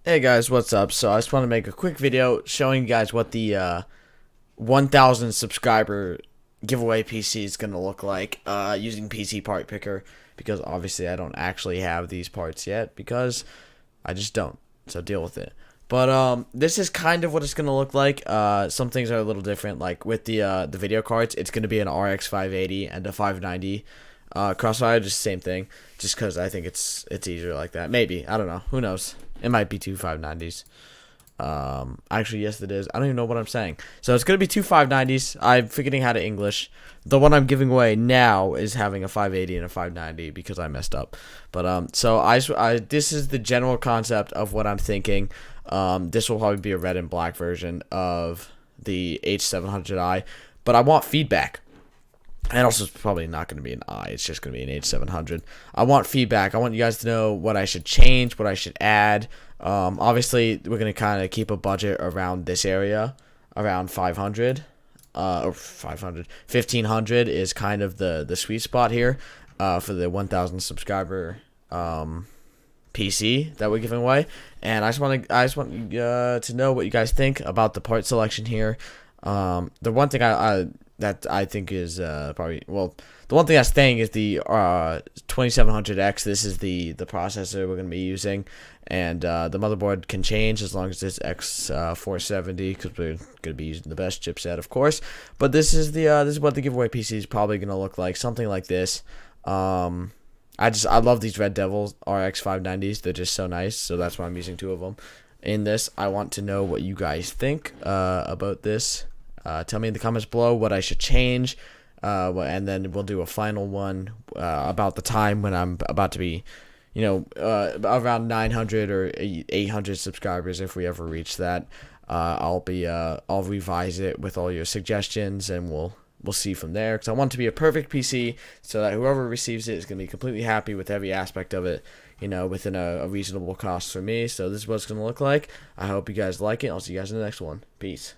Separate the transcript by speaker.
Speaker 1: Hey guys, what's up? So I just want to make a quick video showing you guys what the 1,000 subscriber giveaway PC is going to look like using PC Part Picker, because obviously I don't actually have these parts yet because I just don't. So deal with it. But this is kind of what it's going to look like. Some things are a little different. Like with the video cards, it's going to be an RX 580 and a 590. Crossfire, just the same thing. Just because I think it's easier like that. Maybe, I don't know. Who knows? It might be two 590s. Actually, yes, it is. I don't even know what I'm saying. So it's gonna be two 590s. I'm forgetting how to English. The one I'm giving away now is having a 580 and a 590 because I messed up. But so this is the general concept of what I'm thinking. This will probably be a red and black version of the H700i, but I want feedback. And also, it's probably not going to be an I. It's just going to be an H700. I want feedback. I want you guys to know what I should change, what I should add. Obviously, we're going to kind of keep a budget around this area, around 500. Or 500. 1,500 is kind of the sweet spot here for the 1,000 subscriber PC that we're giving away. And I just want you to know what you guys think about the part selection here. The one thing that I think is probably, well, the one thing that's staying is the 2700X. This is the processor we're going to be using, and the motherboard can change as long as it's X470, because we're going to be using the best chipset, of course. But this is what the giveaway PC is probably going to look like, something like this. I love these Red Devil RX 590s. They're just so nice, so that's why I'm using two of them in this. I want to know what you guys think about this. Tell me in the comments below what I should change, and then we'll do a final one about the time when I'm about to be, around 900 or 800 subscribers. If we ever reach that, I'll revise it with all your suggestions, and we'll see from there. Because I want it to be a perfect PC, so that whoever receives it is going to be completely happy with every aspect of it, within a reasonable cost for me. So this is what it's going to look like. I hope you guys like it. I'll see you guys in the next one. Peace.